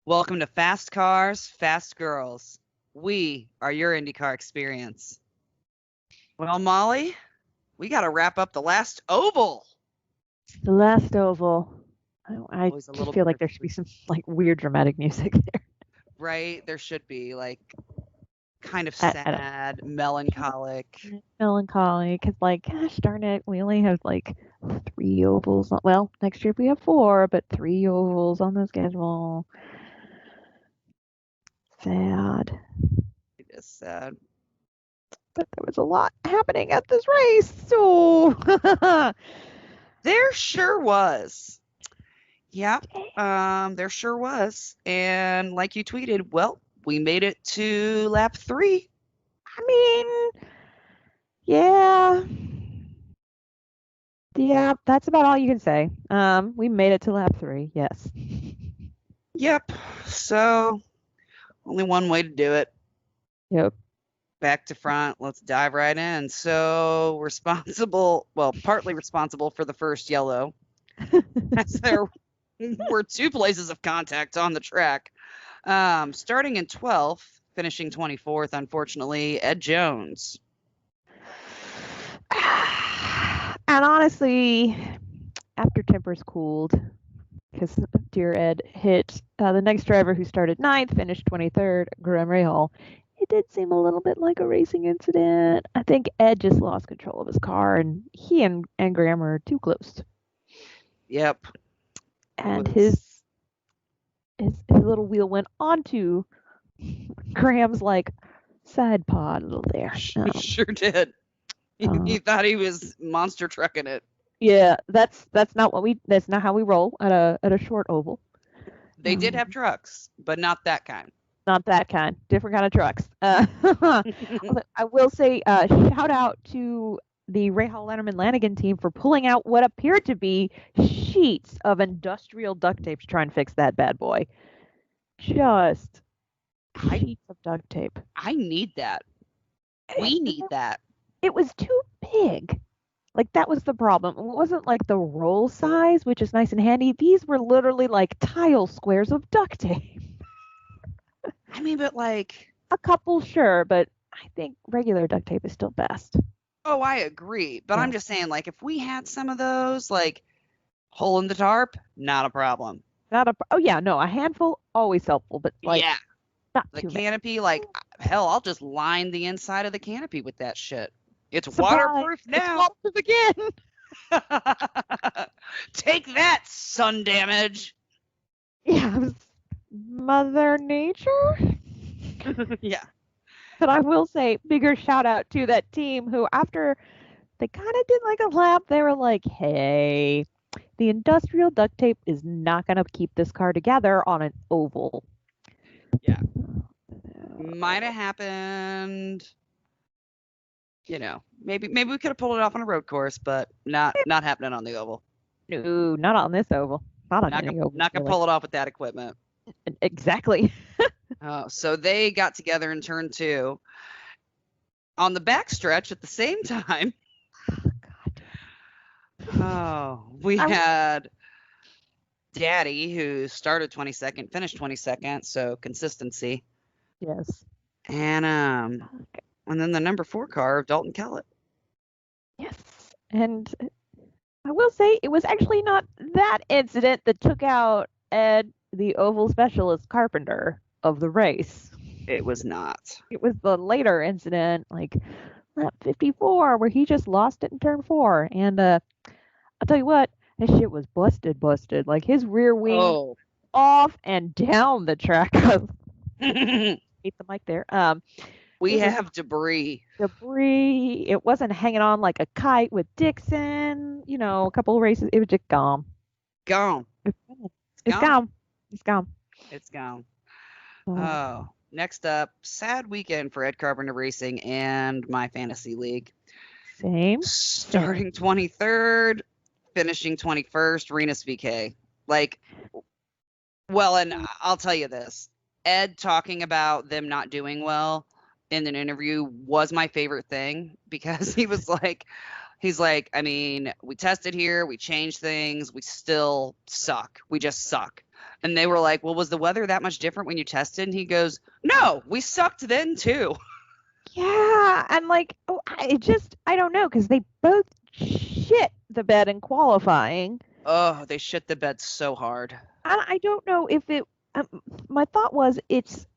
Welcome to Fast Cars, Fast Girls. We are your IndyCar experience. Well, Molly, we got to wrap up the last oval. The last oval. I Always a just little feel like there should be bittersweet, some like weird dramatic music there. right? There should be like kind of I don't sad, melancholic. melancholy because like gosh darn it, we only have like three ovals. Well, next year we have four, but three ovals on the schedule. Sad, It is sad. but there was a lot happening at this race. So There sure was. Yep, there sure was. And like you tweeted, well, we made it to lap 3. I mean, yeah, yeah, that's about all you can say. We made it to lap three. Yes. Yep. So only one way to do it. Yep. Back to front. Let's dive right in. So responsible, well, partly responsible for the first yellow, as there were two places of contact on the track. Starting in 12th, finishing 24th, unfortunately, Ed Jones. And honestly, after tempers cooled, because dear Ed hit the next driver who started ninth, finished 23rd, Graham Rahal. It did seem a little bit like a racing incident. I think Ed just lost control of his car, and he and Graham are too close. Yep. It And was. his little wheel went onto Graham's like side pod a little there. Sure did. He thought he was monster trucking it. Yeah, that's not how we roll at a short oval. They did have trucks, but not that kind. Not that kind, different kind of trucks. I will say, shout out to the Rahal Letterman Lanigan team for pulling out what appeared to be sheets of industrial duct tape to try and fix that bad boy. Just sheets of duct tape. I need that. We need that. It was too big. Like that was the problem. It wasn't like the roll size, which is nice and handy. These were literally like tile squares of duct tape. I mean, but like, A couple, sure, but I think regular duct tape is still best. oh, I agree. But Yeah. I'm just saying, like, if we had some of those, like, hole in the tarp, not a problem. Oh yeah, no, a handful always helpful, but like Yeah. not The too many. canopy, like, hell, I'll just line the inside of the canopy with that shit. It's Surprise! waterproof It's now. waterproof again. Take that, sun damage. Yeah, Mother Nature. Yeah. But I will say, bigger shout out to that team who, after they kind of did like a lap, they were like, "Hey, the industrial duct tape is not going to keep this car together on an oval." Yeah. Might have happened, maybe we could have pulled it off on a road course, but not happening on the oval. No, not on this oval. Not on any oval. Not gonna Really. pull it off with that equipment. Exactly. Oh, so they got together in turn 2 on the backstretch at the same time. Oh, we had Daddy, who started 22nd, finished 22nd, so consistency. Yes. And then the number 4 car of Dalton Kellett. Yes. And I will say it was actually not that incident that took out Ed, the oval specialist carpenter of the race. It was not. It was the later incident, like lap 54, where he just lost it in turn 4. And I'll tell you what, that shit was busted. Like his rear wing off and down the track. Hate the mic there. We have debris. It wasn't hanging on like a kite with Dixon. A couple of races. It was just gone. Gone. It's gone. It's gone. It's gone. Oh, next up, sad weekend for Ed Carpenter Racing and my fantasy league. Same. Starting 23rd, finishing 21st, Renus VK. And I'll tell you this. Ed talking about them not doing well in an interview was my favorite thing because he's like, I mean, we tested here, we changed things, we still suck. We just suck. And they were like, well, was the weather that much different when you tested? And he goes, no, we sucked then too. Yeah, and like, I don't know, because they both shit the bed in qualifying. Oh, they shit the bed so hard. And I don't know if it. My thought was it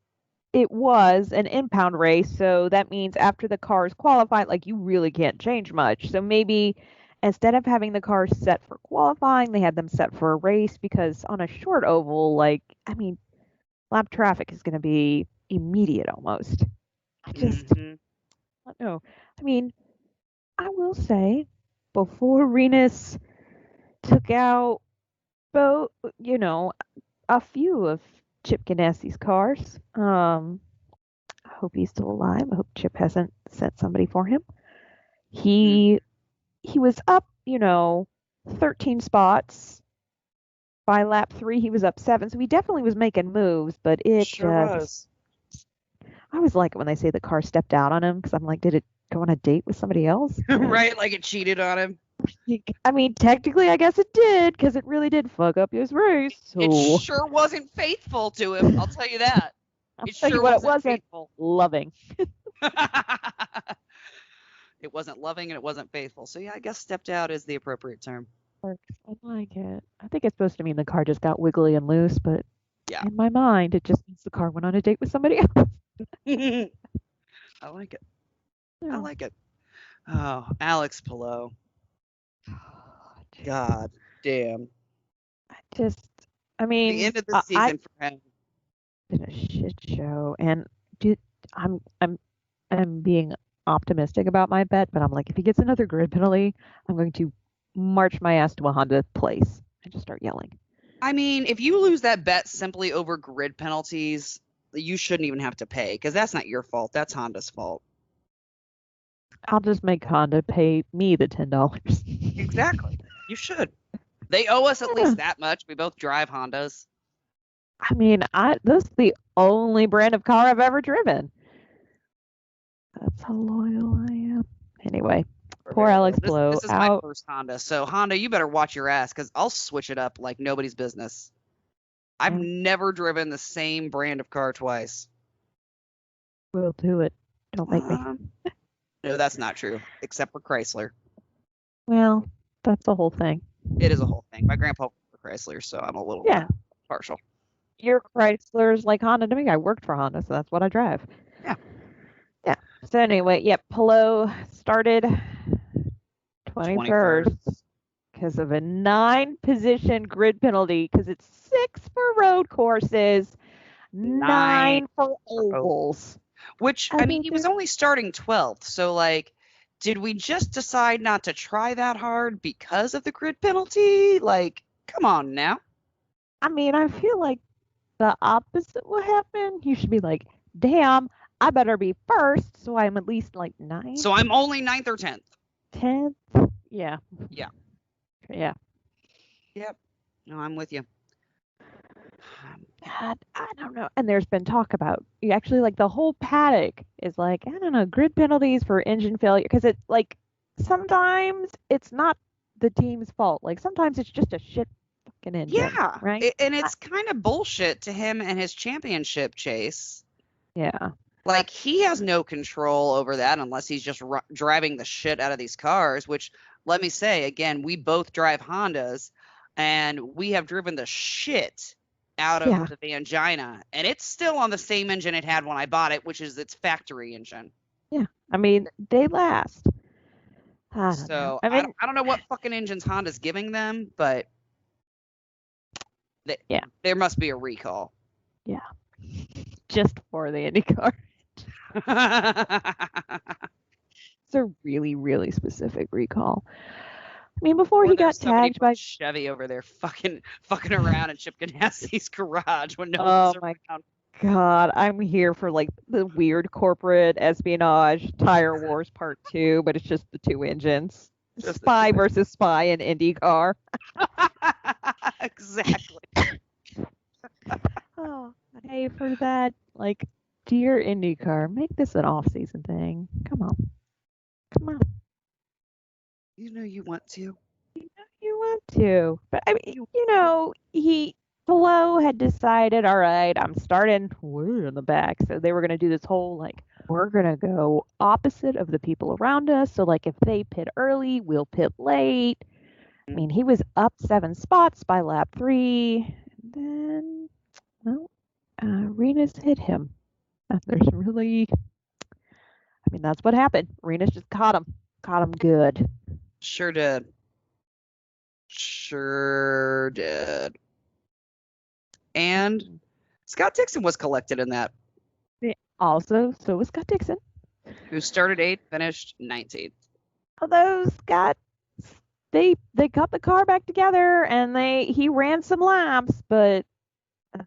was an impound race, so that means after the cars qualified, like you really can't change much. So maybe instead of having the cars set for qualifying, they had them set for a race because on a short oval, like I mean, lap traffic is going to be immediate almost. I just Hmm. I don't know. I mean, I will say, before Renus took out both, a few of Chip Ganassi's cars. I hope he's still alive. I hope Chip hasn't sent somebody for him. He was up, 13 spots. By lap 3, he was up 7, so he definitely was making moves. But it Sure just, was. I always like it when they say the car stepped out on him because I'm like, did it go on a date with somebody else? Right, like it cheated on him. I mean, technically, I guess it did because it really did fuck up his race. It So sure wasn't faithful to him. I'll tell you that. I'll It tell you sure what, it wasn't wasn't faithful. loving. It wasn't loving and it wasn't faithful. So yeah, I guess stepped out is the appropriate term. I like it. I think it's supposed to mean the car just got wiggly and loose, but Yeah. in my mind, it just means the car went on a date with somebody else. I like it. I No. like it. Oh, Alex Pillow. God damn. Just, I The mean, end of the I season for him. been a shit show, and dude, I'm I'm I'm being optimistic about my bet, but I'm like, if he gets another grid penalty, I'm going to march my ass to a Honda place and just start yelling. I mean, if you lose that bet simply over grid penalties, you shouldn't even have to pay because that's not your fault. That's Honda's fault. I'll just make Honda pay me the $10. Exactly. You should. They owe us at least that much. We both drive Hondas. I mean, this is the only brand of car I've ever driven. That's how loyal I am. Anyway, poor Alex Blow This is my out. first Honda. So Honda, you better watch your ass because I'll switch it up like nobody's business. I've Yeah. never driven the same brand of car twice. We'll do it. Don't make me. No, that's not true, except for Chrysler. Well, that's the whole thing. It is a whole thing. My grandpa worked for Chrysler, so I'm a little partial. Your Chrysler's like Honda to me. I worked for Honda, so that's what I drive. Yeah. Yeah. So anyway, Pillow started 21st because of a 9-position grid penalty because it's 6 for road courses, 9 for ovals. Which, I mean, he was only starting 12th, so like, did we just decide not to try that hard because of the grid penalty? Like, come on now. I mean, I feel like the opposite will happen. You should be like, damn, I better be first, so I'm at least like 9th. So I'm only 9th or 10th. 10th? Yeah. Yeah. Yeah. Yep. No, I'm with you. God, I don't know. And there's been talk about actually like the whole paddock is like, I don't know, grid penalties for engine failure because it's like sometimes it's not the team's fault. Like sometimes it's just a shit fucking engine. Yeah. Right. And it's kind of bullshit to him and his championship chase. Yeah. Like he has no control over that unless he's just driving the shit out of these cars, which let me say again, we both drive Hondas and we have driven the shit out of the Angina, and it's still on the same engine it had when I bought it, which is its factory engine. Yeah. I mean, they last. I don't know what fucking engines Honda's giving them, but there must be a recall. Yeah. Just for the IndyCar. It's a really, really specific recall. I mean, before he got tagged by Chevy over there fucking around in Chip Ganassi's garage when no one's around. God, I'm here for like the weird corporate espionage tire wars part 2, but it's just the 2 engines. Spy versus spy in IndyCar. Exactly. Oh, hey, for that, like, dear IndyCar, make this an off-season thing. Come on. You know you want to. You want to. But I mean, he Flo had decided, all right, I'm starting way in the back. So they were going to do this whole, like, we're going to go opposite of the people around us. So, like, if they pit early, we'll pit late. I mean, he was up 7 spots by lap 3. And then, well, Renus hit him. There's really, I mean, that's what happened. Renus just caught him. Caught him good. Sure did. Sure did. And Scott Dixon was collected in that. Also, so was Scott Dixon. Who started 8th, finished 19th. Although Scott, they got the car back together and he ran some laps, but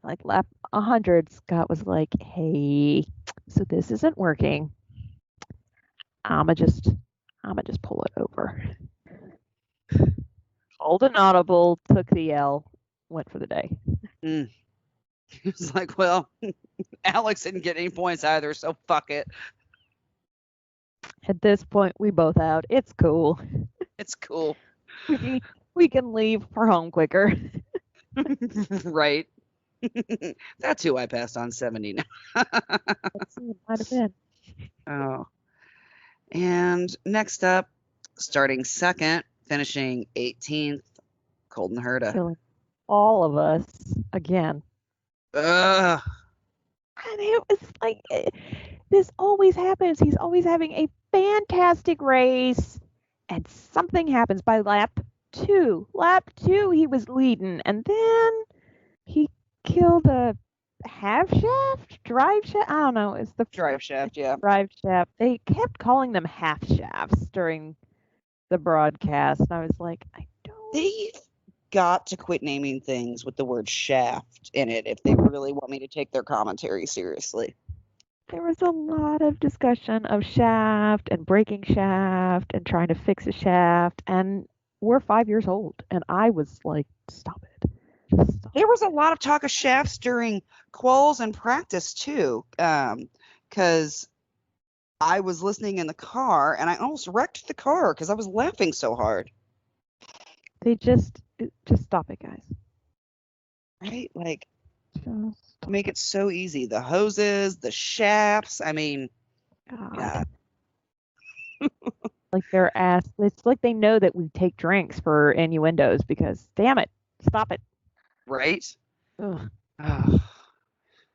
like lap 100, Scott was like, "Hey, so this isn't working. I'ma just pull it over." Called an audible, took the L, went for the day. He was like, well, Alex didn't get any points either, so fuck it. At this point, we both out. It's cool. It's cool. We can leave for home quicker. Right. That's who I passed on 70 now. Let's see, it might have been. Oh. And next up, starting 2nd, finishing 18th, Colton Herta. Killing all of us again. Ugh. And it was like, this always happens. He's always having a fantastic race, and something happens by lap 2. Lap 2, he was leading, and then he killed a half shaft, drive shaft. I don't know. It's the Drive shaft, yeah. drive shaft. They kept calling them half shafts during the broadcast, and I was like, I don't. They got to quit naming things with the word shaft in it if they really want me to take their commentary seriously. There was a lot of discussion of shaft and breaking shaft and trying to fix a shaft, and we're 5 years old, and I was like, stop it. Just stop. There was a lot of talk of shafts during quals and practice too, because I was listening in the car and I almost wrecked the car because I was laughing so hard. They just stop it, guys. Right? Like, Just make it so easy. The hoses, the shafts. I mean, God. yeah. Like they're asked. It's like they know that we take drinks for innuendos because, damn it, stop it. Right? Ugh. Oh.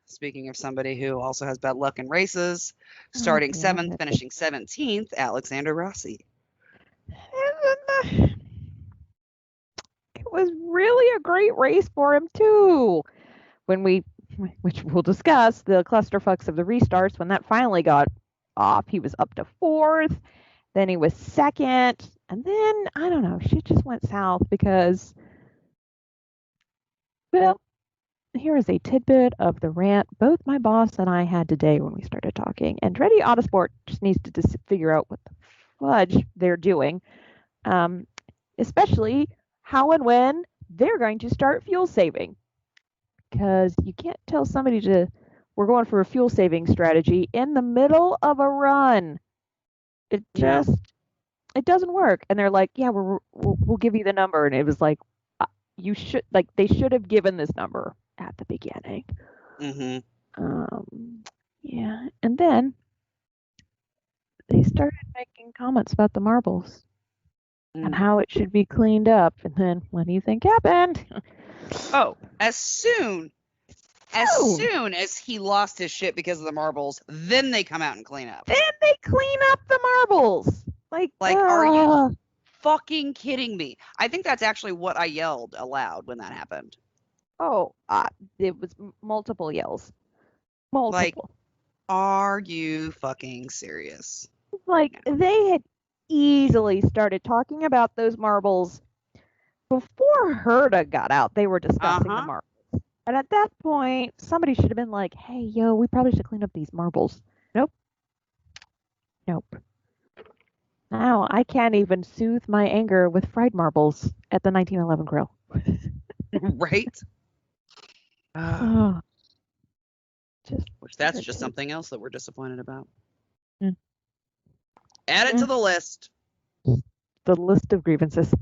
Speaking of somebody who also has bad luck in races, starting 7th, finishing 17th, Alexander Rossi. It was really a great race for him too. Which we'll discuss, the clusterfucks of the restarts, when that finally got off, he was up to 4th, then he was 2nd, and then, I don't know, shit just went south because, well, here is a tidbit of the rant both my boss and I had today when we started talking. Andretti Autosport just needs to figure out what the fudge they're doing, especially how and when they're going to start fuel saving. Because you can't tell somebody we're going for a fuel saving strategy in the middle of a run. It just, it doesn't work. And they're like, yeah, we'll give you the number. And it was like, they should have given this number at the beginning. Yeah. And then they started making comments about the marbles and how it should be cleaned up. And then what do you think happened? Oh, as soon as he lost his shit because of the marbles, then they come out and clean up. Then they clean up the marbles. Like, are you fucking kidding me? I think that's actually what I yelled aloud when that happened. Oh, it was multiple yells. Multiple. Like, are you fucking serious? Like, they had easily started talking about those marbles before Herta got out. They were discussing the marbles. And at that point, somebody should have been like, hey, yo, we probably should clean up these marbles. Nope. Now I can't even soothe my anger with fried marbles at the 1911 grill. Right? That's just something else that we're disappointed about. Add it to the list. The list of grievances.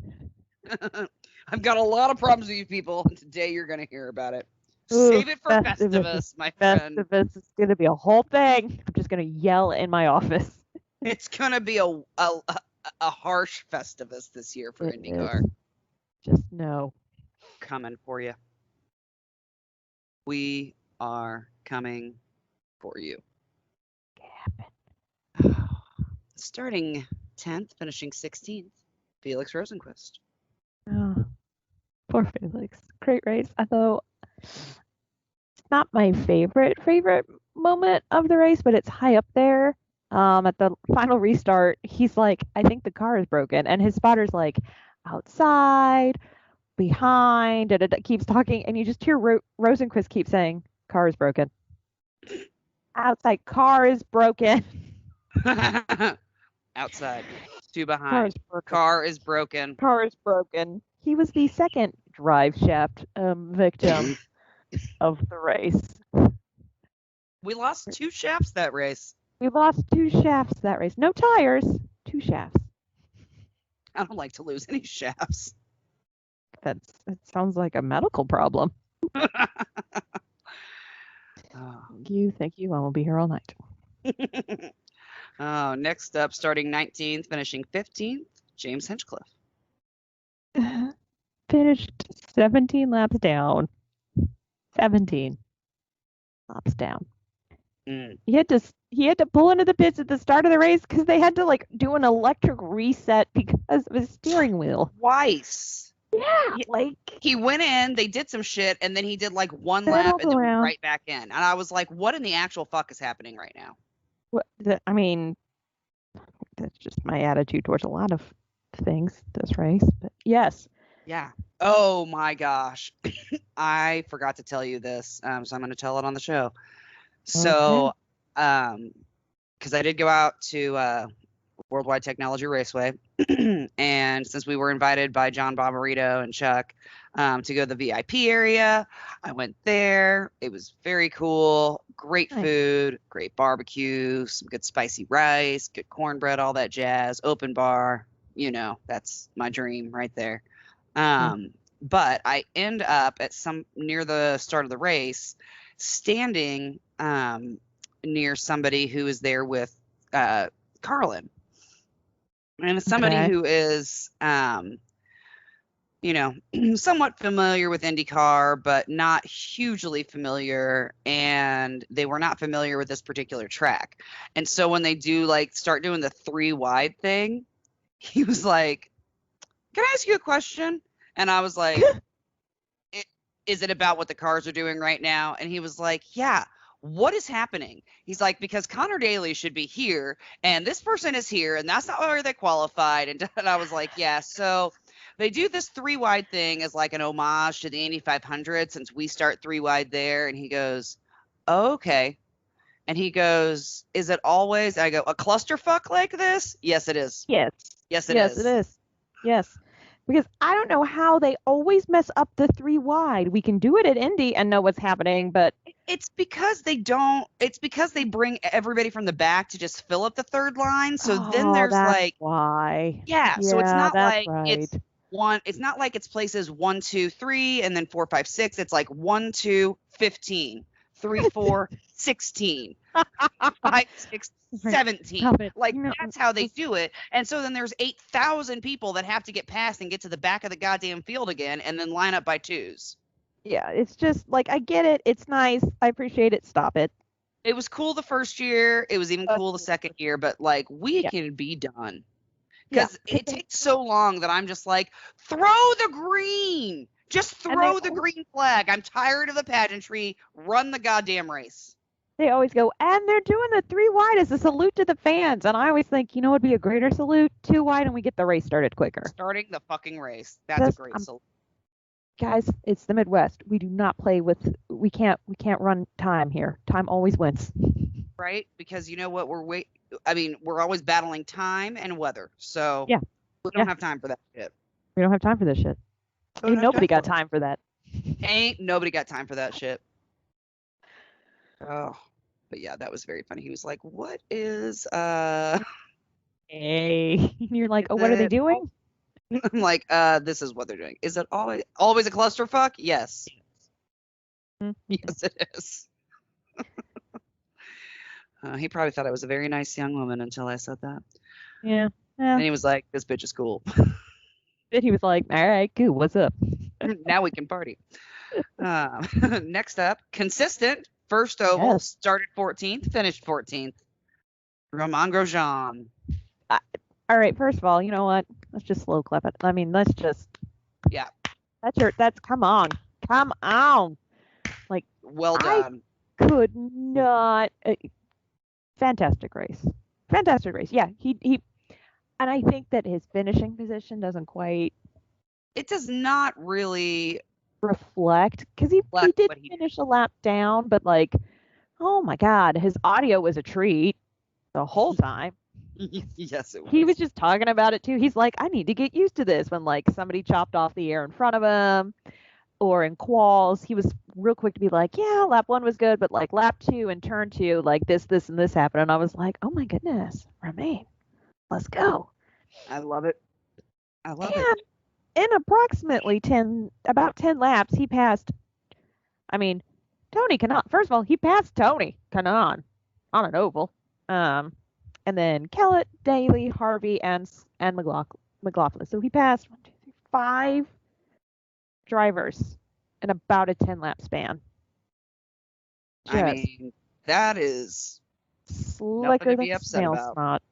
I've got a lot of problems with you people, and today you're going to hear about it. Ooh, Save it for Festivus, my friend. Festivus is going to be a whole thing. I'm just going to yell in my office. It's going to be a harsh Festivus this year for IndyCar. Just know. Coming for you. We are coming for you. Starting 10th, finishing 16th, Felix Rosenquist. Oh, poor Felix. Great race. Although it's not my favorite moment of the race, but it's high up there. At the final restart, he's like, I think the car is broken, and his spotter's like, outside, behind, and it keeps talking, and you just hear Rosenquist keep saying, car is broken. Outside, car is broken. Outside, two behind. Car is broken. Car is broken. He was the second drive shaft victim of the race. We lost 2 shafts that race. We lost 2 shafts that race. No tires, 2 shafts. I don't like to lose any shafts. It sounds like a medical problem. Thank you. I will be here all night. Next up, starting 19th, finishing 15th, James Hinchcliffe. Finished 17 laps down. 17 laps down. He had to pull into the pits at the start of the race because they had to like do an electric reset because of his steering wheel. Twice. Yeah, like he went in, they did some shit, and then he did like 1 lap and then went right back in. And I was like, what in the actual fuck is happening right now? I mean, that's just my attitude towards a lot of things this race. But yes. Yeah. Oh my gosh. I forgot to tell you this, so I'm going to tell it on the show. So, because I did go out to World Wide Technology Raceway, and since we were invited by John Bommarito and Chuck to go to the VIP area, I went there. It was very cool. Great food, great barbecue, some good spicy rice, good cornbread, all that jazz, open bar. You know, that's my dream right there. But I end up at near the start of the race, standing near somebody who is there with Carlin. And it's somebody who is, you know, somewhat familiar with IndyCar, but not hugely familiar. And they were not familiar with this particular track. And so when they start doing the 3 wide thing, he was like, can I ask you a question? And I was like, is it about what the cars are doing right now? And he was like, yeah. What is happening? He's like, because Connor Daly should be here and this person is here and that's not where they qualified. And I was like, yeah. So they do this 3 wide thing as like an homage to the Indy 500 since we start 3 wide there. And he goes, oh, okay. And he goes, is it always? And I go, a clusterfuck like this? Yes, it is. Yes. Yes, it is. Yes, it is. Yes. Because I don't know how they always mess up the 3 wide. We can do it at Indy and know what's happening, but it's because they don't. It's because they bring everybody from the back to just fill up the 3rd line. So then there's like why. Yeah. So it's not like it's one. It's not like it's places 1, 2, 3, and then 4, 5, 6. It's like 1, 2, 15, 3, 4, 16, 5, 6, 17. Like that's how they do it. And so then there's 8,000 people that have to get past and get to the back of the goddamn field again and then line up by 2s. Yeah, it's just like, I get it. It's nice. I appreciate it. Stop it. It was cool the first year. It was even cool the second year, but like we can be done. Because it takes so long that I'm just like, throw the green. Just throw the green flag. I'm tired of the pageantry. Run the goddamn race. They always go, and they're doing the 3 wide as a salute to the fans. And I always think, you know what would be a greater salute? 2 wide and we get the race started quicker. Starting the fucking race. That's a great salute. Guys, it's the Midwest. We do not play with, we can't run time here. Time always wins. Right? Because you know what? We're always battling time and weather. So we don't have time for that shit. We don't have time for this shit. Ain't nobody got time for that. Ain't nobody got time for that shit. Oh, but yeah, that was very funny. He was like, what is, Hey, you're like, oh, what are they doing? I'm like, this is what they're doing. Is it always a clusterfuck? Yes. Yes, it is. He probably thought I was a very nice young woman until I said that. Yeah. And Yeah. he was like, this bitch is cool. Then he was like, all right, cool, what's up? Now we can party. Next up, consistent. First oval, Yes. started 14th, finished 14th. Romain Grosjean. All right, first of all, you know what? Let's just slow clap it. I mean, let's just. Yeah. Come on. Come on. Like, Well I done. could not. Fantastic race. Fantastic race. Yeah, he, and I think that his finishing position doesn't quite It does not really reflect, because he reflect did what he finish a lap down, but like, oh my God, his audio was a treat the whole time. did. Yes, it was. He was just talking about it too. He's like, I need to get used to this, when like somebody chopped off the air in front of him, or in quals. He was real quick to be like, yeah, lap 1 was good, but like lap 2 and turn 2, like this, and this happened. And I was like, oh my goodness, Romain, let's go. I love it. I love it. And in approximately about 10 laps, he passed, I mean, Tony Kanaan. First of all, he passed Tony Kanaan on an oval. And then Kellett, Daly, Harvey, and McLaughlin. So he passed 1, 2, 3, 5 drivers in about a 10-lap span. I mean, that is Slicker to be than upset snail about. snot.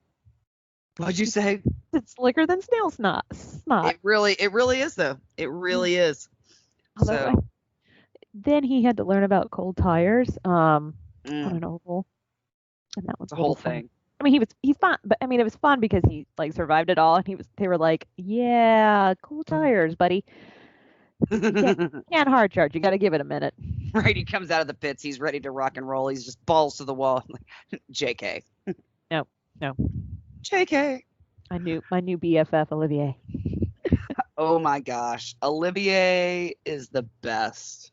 What'd you say? It's slicker than snail snot. It really is though. It really is. So then he had to learn about cold tires on an oval, and that was a whole thing. I mean, he's fun, but I mean, it was fun because he like survived it all, and they were like, yeah, cool tires, buddy. Can't hard charge. You got to give it a minute. Right, he comes out of the pits. He's ready to rock and roll. He's just balls to the wall. JK. No. JK. My new BFF, Olivier. Oh my gosh. Olivier is the best.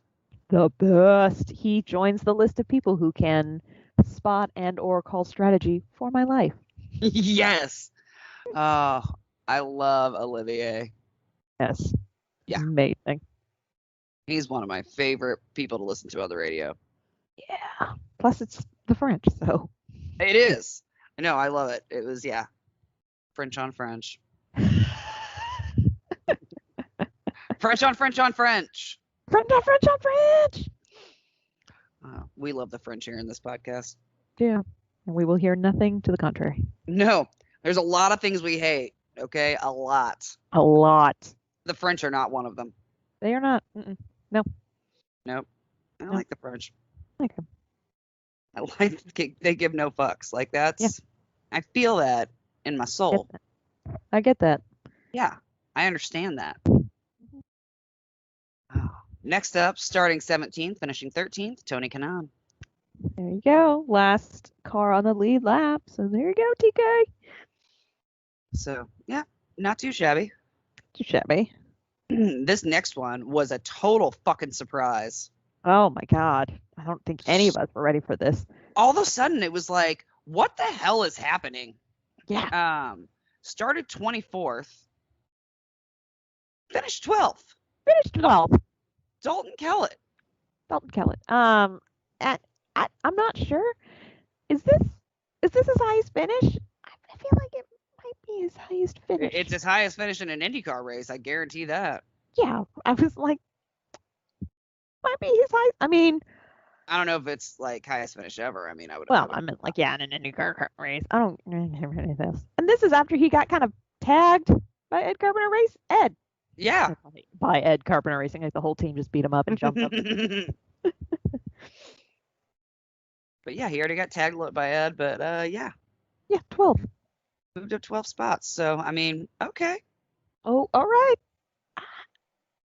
The best. He joins the list of people who can spot and or call strategy for my life. Yes. Oh, I love Olivier. Yes. Yeah. Amazing. He's one of my favorite people to listen to on the radio. Yeah. Plus, it's the French, so. It is. No, I love it. It was, yeah. French on French. French on French on French. French on French on French. We love the French here in this podcast. Yeah. And we will hear nothing to the contrary. No. There's a lot of things we hate. Okay? A lot. A lot. The French are not one of them. They are not. No. Nope. I like the French. I like them. I like they give no fucks. Like that's. Yeah. I feel that in my soul. I get that. Yeah. I understand that. Next up, starting 17th, finishing 13th, Tony Kanaan. There you go. Last car on the lead lap. So there you go, TK. So, yeah, not too shabby. Too shabby. This next one was a total fucking surprise. Oh, my God. I don't think any of us were ready for this. All of a sudden, it was like, what the hell is happening? Yeah. Started 24th. Finished 12th. Finished 12th. Dalton Kellett. I'm not sure. Is this his highest finish? I feel like it might be his highest finish. It's his highest finish in an IndyCar race. I guarantee that. Yeah, I was like, might be his highest. I mean, I don't know if it's like highest finish ever. I mean, I would. Well, I meant like, yeah, in an IndyCar race. I don't remember any of this. And this is after he got kind of tagged by Ed Carpenter Race. Ed. Yeah. By Ed Carpenter Racing, like the whole team just beat him up and jumped up. But yeah, he already got tagged by Ed. But yeah. Yeah, 12. Moved up 12 spots. So I mean, okay. Oh, all right.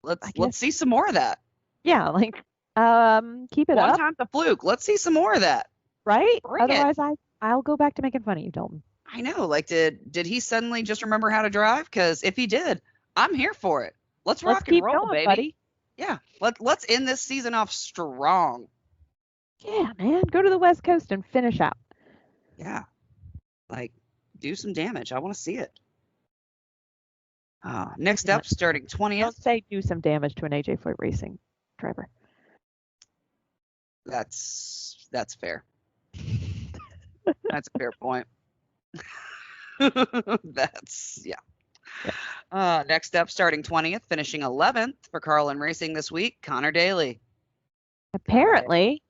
Let's see some more of that. Yeah, like keep it up. One time's a fluke. Let's see some more of that. Right? Otherwise, I'll go back to making fun of you, Dalton. I know. Like, did he suddenly just remember how to drive? Because if he did, I'm here for it. Let's rock and roll, going, baby. Buddy. Yeah. Let's end this season off strong. Yeah, man. Go to the West Coast and finish out. Yeah. Like, do some damage. I want to see it. Next Yeah. up, starting 20th. Don't say do some damage to an AJ Foot Racing driver. That's fair. That's a fair point. Next up, starting 20th, finishing 11th for Carlin Racing this week, Connor Daly. Apparently,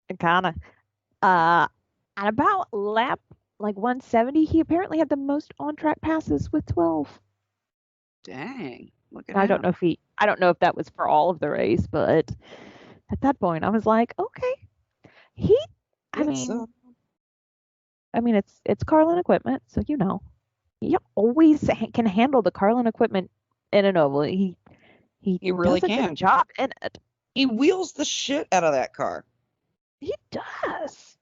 at about lap like 170, he apparently had the most on-track passes with 12. Dang, look at I him. don't know if that was for all of the race, but at that point, I was like, okay, I mean, it's Carlin equipment, so he always can handle the Carlin equipment in an oval. He really does a can. good job in it. He wheels the shit out of that car. He does.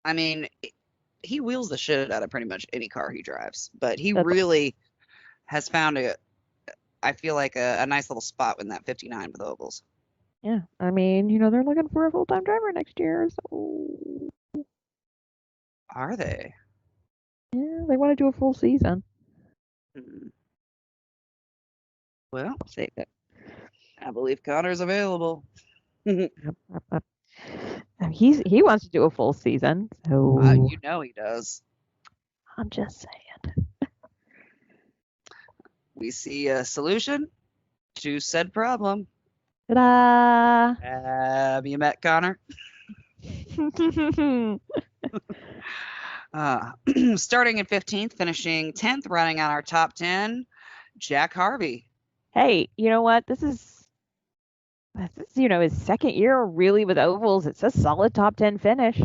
I mean, he wheels the shit out of pretty much any car he drives, but he really has found I feel like a nice little spot in that 59 with ovals. Yeah, I mean, they're looking for a full-time driver next year, so. Are they? Yeah, they want to do a full season. Well, I believe Connor's available. He wants to do a full season, so. He does. I'm just saying. We see a solution to said problem. Ta-da! Have you met Connor? Starting in 15th, finishing 10th, running on our top 10, Jack Harvey. Hey, you know what? This is his second year really with ovals. It's a solid top 10 finish.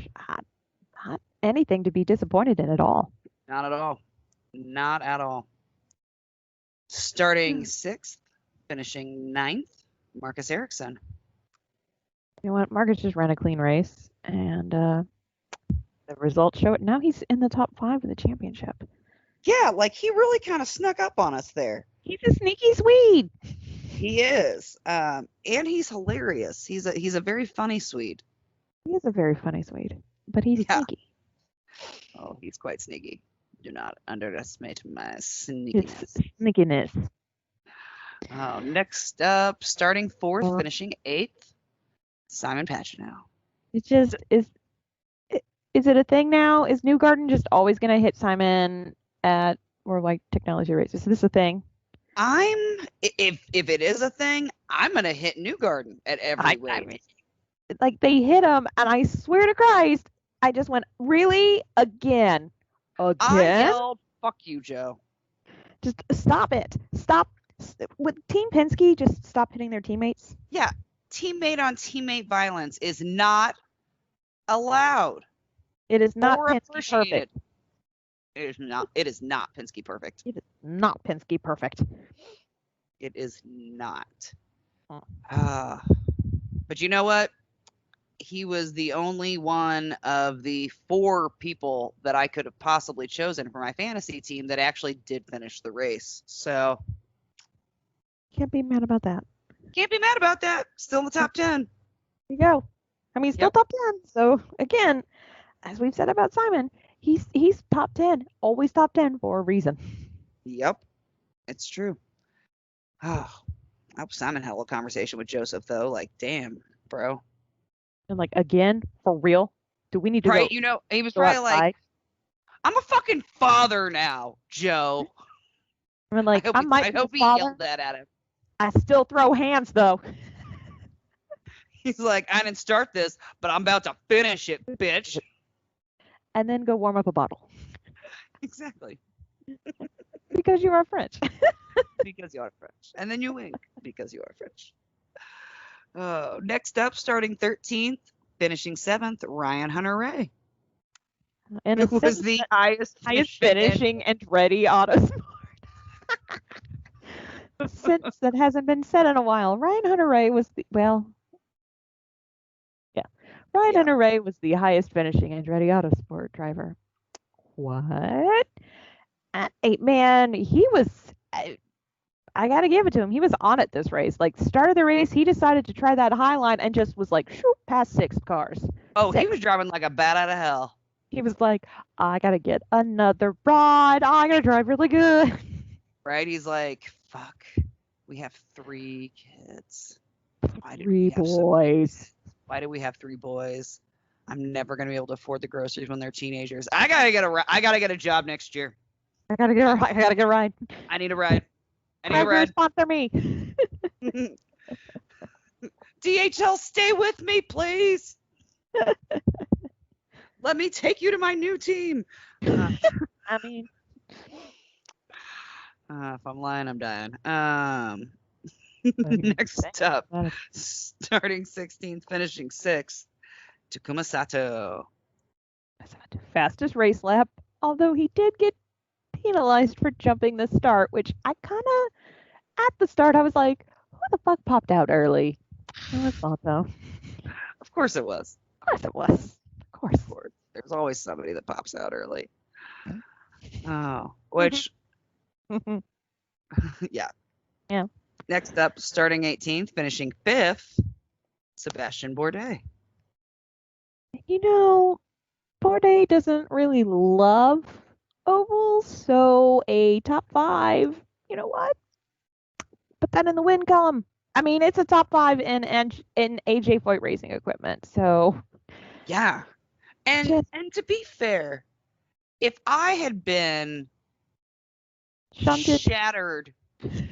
Not anything to be disappointed in at all. Not at all. Not at all. Starting 6th, finishing 9th, Marcus Ericsson. You know what? Marcus just ran a clean race, and the results show it. Now he's in the top 5 of the championship. Yeah, like he really kind of snuck up on us there. He's a sneaky Swede. He is, and he's hilarious. He's a very funny Swede. He is a very funny Swede, but he's sneaky. Oh, he's quite sneaky. Do not underestimate my sneakiness. Next up, starting 4th, finishing 8th, Simon Pagino. It just is. Is it a thing now? Is Newgarden just always going to hit Simon at World Wide Technology Raceway? Is this a thing? If it is a thing, I'm going to hit Newgarden at every race. I mean, like they hit him, and I swear to Christ, I just went, really? Again? I yelled, fuck you, Joe. Just stop it. Stop. With Team Penske, just stop hitting their teammates. Yeah. Teammate on teammate violence is not allowed. It is not Penske perfect. It is not. It is not Penske perfect. It is not Penske perfect. It is not. But you know what? He was the only one of the 4 people that I could have possibly chosen for my fantasy team that actually did finish the race. So can't be mad about that. Can't be mad about that. Still in the top 10. There you go. I mean, still top 10. So again, as we've said about Simon, he's top 10, always top 10 for a reason. Yep, it's true. Oh, I hope Simon had a little conversation with Joseph though. Like, damn, bro. And like, again, for real? Do we need to go? He was probably outside? Like, I'm a fucking father now, Joe. I mean, like, I hope he yelled that at him. I still throw hands though. He's like, I didn't start this, but I'm about to finish it, bitch. And then go warm up a bottle. Exactly. Because you are French. Because you are French. And then you wink because you are French. Next up, starting 13th, finishing 7th, Ryan Hunter-Ray. And it was the highest finishing Andretti Autosport. Since that hasn't been said in a while. Ryan Hunter-Ray was Hunter-Ray was the highest finishing Andretti Autosport driver. What? Man, he was. I got to give it to him. He was on it this race. Like, start of the race, he decided to try that high line and just was like, shoot, past 6 cars. Oh, 6. He was driving like a bat out of hell. He was like, I gotta get another ride. I gotta drive really good. Right? He's like, fuck, we have 3 kids. Why did we Three have so many boys. kids? Why do we have 3 boys? I'm never gonna be able to afford the groceries when they're teenagers. I gotta get a job next year. I gotta get a ride. I need a ride. I need a Kroger, ride. sponsor me. DHL, stay with me, please. Let me take you to my new team. I mean, If I'm lying, I'm dying. you're Next up, starting 16th, finishing 6th, Takuma Sato. fastest race lap, although he did get penalized for jumping the start, which I kind of, at the start, I was like, who the fuck popped out early? It was Sato. Of course it was. Of course it was. Of course. There's always somebody that pops out early. Oh, which, yeah. Yeah. Next up, starting 18th, finishing 5th, Sebastian Bourdais. You know, Bourdais doesn't really love ovals, so a top 5, you know what? Put that in the win column. I mean, it's a top 5 in AJ Foyt racing equipment, so. Yeah. And to be fair, if I had been shattered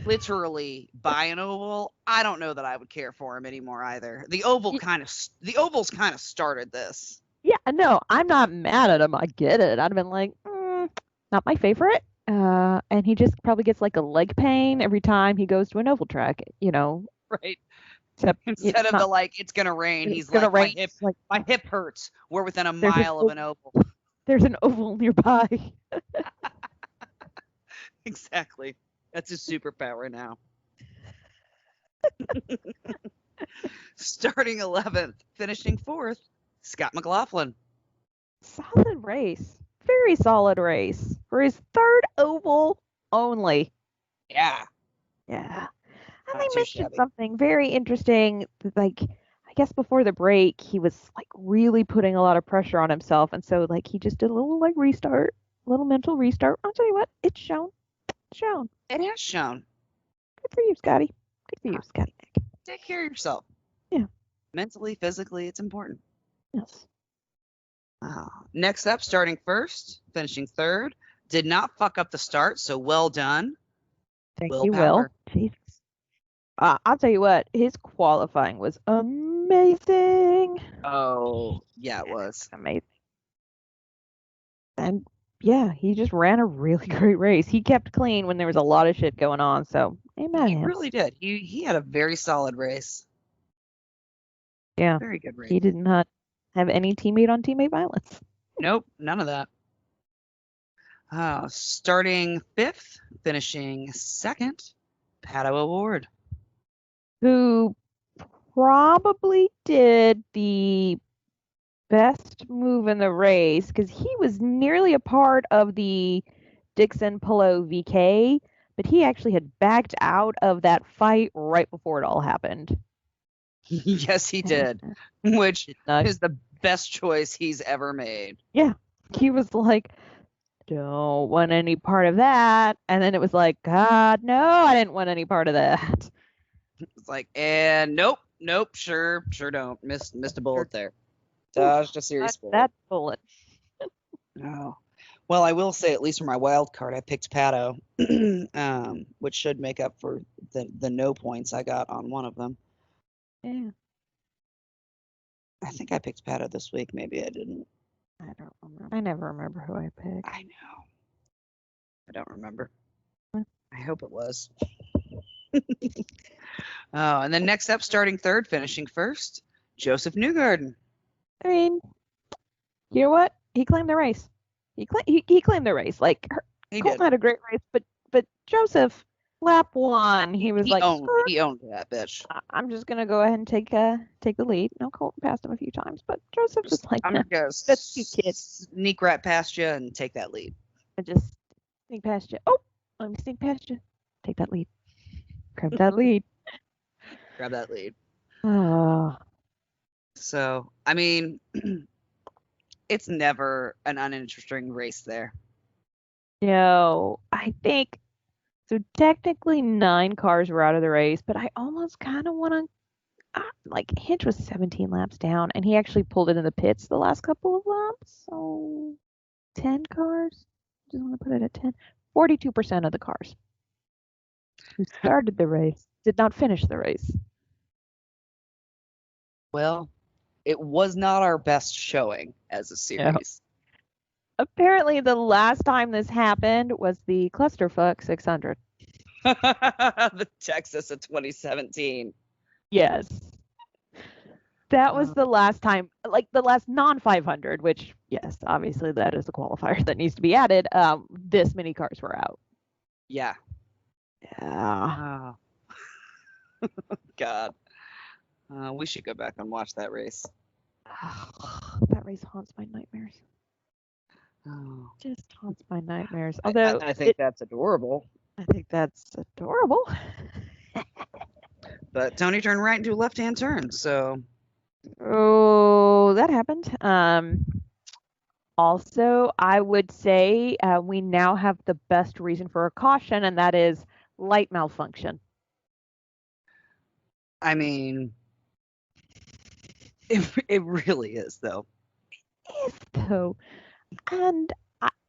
literally by an oval, I don't know that I would care for him anymore either. The ovals kind of started this. Yeah, no, I'm not mad at him. I get it. I'd have been like, not my favorite. And he just probably gets like a leg pain every time he goes to an oval track, you know. Right. Except instead of it's gonna rain, he's like, my hip hurts. We're within a mile of an oval. There's an oval nearby. Exactly. That's his superpower now. Starting 11th, finishing 4th, Scott McLaughlin. Solid race. Very solid race. For his 3rd oval only. Yeah. Yeah. And they mentioned something very interesting. Like, I guess before the break, he was like really putting a lot of pressure on himself. And so, like, he just did a little like restart, a little mental restart. I'll tell you what, it's shown. It's shown. It has shown. Good for you, Scotty. Good for you, Scotty. Take care of yourself. Yeah. Mentally, physically, it's important. Yes. Next up, starting 1st, finishing 3rd. Did not fuck up the start, so well done. Thank you, Will. Jesus. I'll tell you what, his qualifying was amazing. Oh, yeah, it was. Amazing. And yeah, he just ran a really great race. He kept clean when there was a lot of shit going on, so amen. He really did. He had a very solid race. Yeah. Very good race. He did not have any teammate on teammate violence. Nope, none of that. Starting 5th, finishing 2nd, Pato Award. Who probably did the best move in the race because he was nearly a part of the Dixon Polo VK, but he actually had backed out of that fight right before it all happened. Yes, he did, which is the best choice he's ever made. Yeah, he was like, don't want any part of that. And then it was like, God, no, I didn't want any part of that. It's like, and nope, sure don't. Missed a bullet there. Dodged a serious bullet. That bullet. Oh. Well, I will say, at least for my wild card, I picked Pato, which should make up for the no points I got on one of them. Yeah. I think I picked Pato this week. Maybe I didn't. I don't remember. I never remember who I picked. I know. I don't remember. I hope it was. And then next up, starting 3rd, finishing 1st, Joseph Newgarden. I mean, you know what? He claimed the race. He claimed the race. Like, Colton had a great race, but Joseph, lap 1, he was he owned that bitch. I'm just gonna go ahead and take the lead. No, Colton passed him a few times, but Joseph was like, I'm gonna that's you, kid. Sneak right past you and take that lead. I just sneak past you. Oh, let me sneak past you. Take that lead. Grab that lead. Grab that lead. Oh. So, I mean, it's never an uninteresting race there. No, I think so. Technically, 9 cars were out of the race, but I almost kind of want to. Like Hinch was 17 laps down, and he actually pulled it in the pits the last couple of laps. So 10 cars. Just want to put it at 10. 42% of the cars who started the race did not finish the race. Well, it was not our best showing as a No. series. Apparently, the last time this happened was the Clusterfuck 600. The Texas of 2017. Yes. That was the last time, like the last non 500, which, yes, obviously that is a qualifier that needs to be added. This many cars were out. Yeah. Yeah. Oh, God. We should go back and watch that race. That race haunts my nightmares. Oh. Just haunts my nightmares. Although I think that's adorable. I think that's adorable. But Tony turned right into a left-hand turn, so. Oh, that happened. Also, I would say we now have the best reason for a caution, and that is light malfunction. I mean, it really is, though. It is, though. And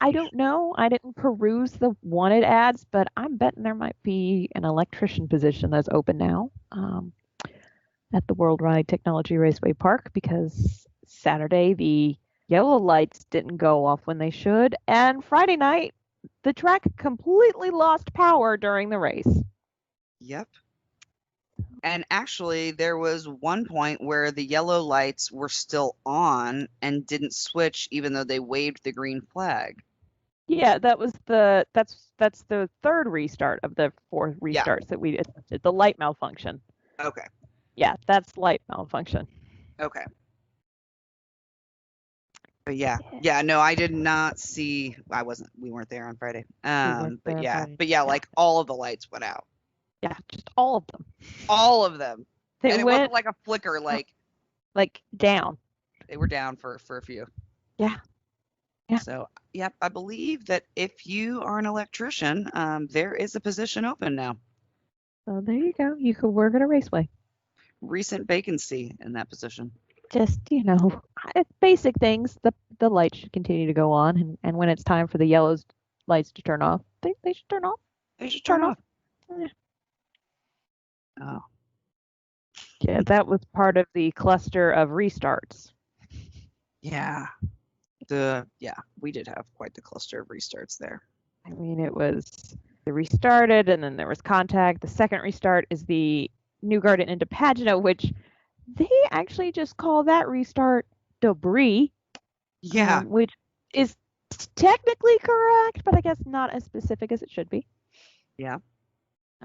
I don't know. I didn't peruse the wanted ads, but I'm betting there might be an electrician position that's open now at the World Wide Technology Raceway Park because Saturday the yellow lights didn't go off when they should, and Friday night the track completely lost power during the race. Yep. And actually, there was one point where the yellow lights were still on and didn't switch, even though they waved the green flag. Yeah, that's the third restart of the 4 restarts that we attempted. The light malfunction. Okay. Yeah, that's light malfunction. Okay. But yeah, no, I did not see. We weren't there on Friday. But yeah, like all of the lights went out. Yeah, just all of them. All of them. And it wasn't like a flicker, like down. They were down for a few. Yeah. Yeah. So, yep, I believe that if you are an electrician, there is a position open now. So there you go. You could work at a raceway. Recent vacancy in that position. Just, basic things. The lights should continue to go on, and when it's time for the yellow lights to turn off, they should turn off. They should turn off. Yeah. Oh. Yeah, that was part of the cluster of restarts. Yeah. We did have quite the cluster of restarts there. I mean, it was the restarted, and then there was contact. The second restart is the New Garden into Pagano, which they actually just call that restart debris. Yeah. Which is technically correct, but I guess not as specific as it should be. Yeah.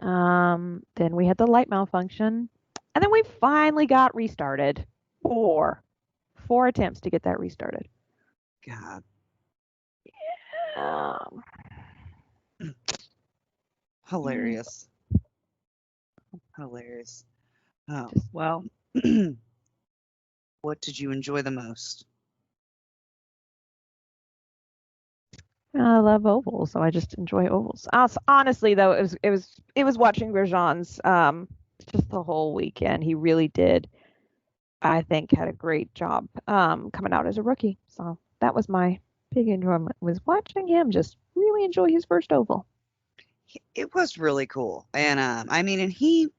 Then we had the light malfunction, and then we finally got restarted. 4 attempts to get that restarted. God. Hilarious. Hilarious. Oh, well, what did you enjoy the most? I love ovals, so I just enjoy ovals. Honestly, though, it was watching Grosjean's just the whole weekend. He really did, I think, had a great job coming out as a rookie. So that was my big enjoyment, was watching him just really enjoy his first oval. It was really cool, and I mean, and he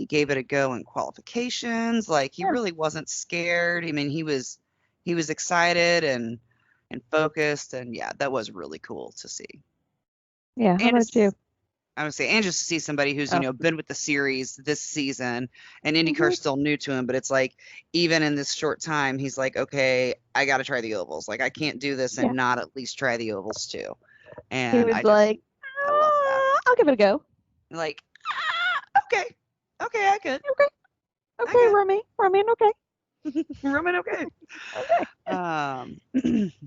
gave it a go in qualifications. Like he really wasn't scared. I mean, he was excited and focused, and yeah, that was really cool to see. Yeah, how about you? I would say, and just to see somebody who's been with the series this season, and IndyCar's still new to him, but it's like even in this short time, he's like, okay, I got to try the ovals. Like I can't do this and not at least try the ovals too. And he was I love that. I'll give it a go. Like, okay, I could. Okay, Romy, okay. Roman, okay.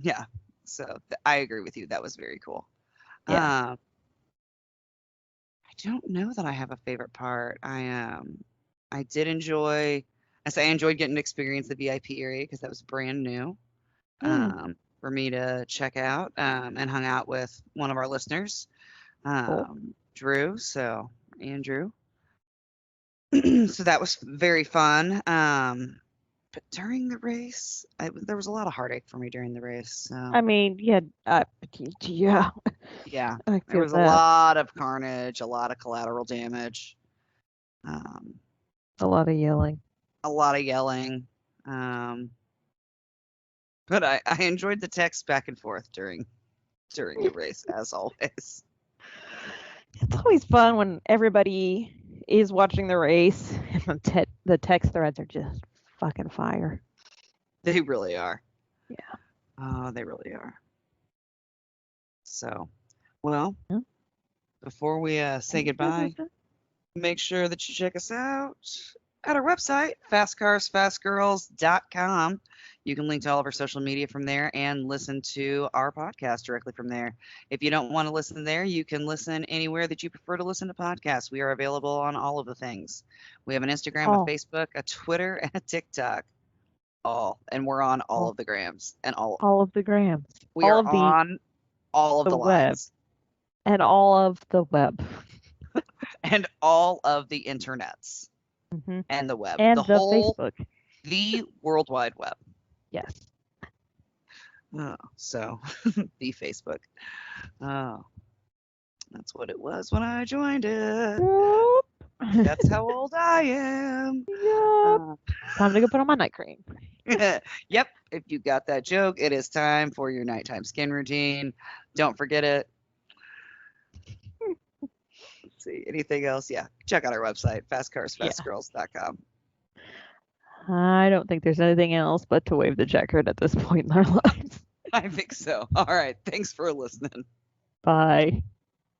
Yeah. So I agree with you. That was very cool. Yeah. I don't know that I have a favorite part. I did enjoy. I enjoyed getting to experience the VIP area because that was brand new. for me to check out and hung out with one of our listeners, Cool. Drew. So Andrew. So that was very fun. But during the race, there was a lot of heartache for me during the race. So I mean, yeah, yeah, yeah, I there feel was a that. lot of carnage, a lot of collateral damage, um, A lot of yelling. a lot of yelling. Um, but I enjoyed the text back and forth during the race, as always. It's always fun when everybody is watching the race and the text threads are just fucking fire. They really are. Yeah. Oh, they really are. So, well, Yeah. before we say goodbye, make sure that you check us out at our website, fastcarsfastgirls.com. You can link to all of our social media from there and listen to our podcast directly from there. If you don't want to listen there, you can listen anywhere that you prefer to listen to podcasts. We are available on all of the things. We have an Instagram, a All. Facebook, a Twitter, and a TikTok. And we're on all All. of the grams and All of the grams. we All are of on all of the the web. lines And all of the web. and all of the internets Mm-hmm. and the web, And the Facebook. the World Wide Web. Yes. Oh, so the Facebook. Oh, that's what it was when I joined it. Yup. That's how old I am. Yup. Time to go put on my night cream. Yep, if you got that joke, it is time for your nighttime skin routine. Don't forget it. Let's see, anything else? Yeah, check out our website, fastcarsfastgirls.com. I don't think there's anything else but to wave the checkered at this point in our lives. I think so. All right, thanks for listening. Bye.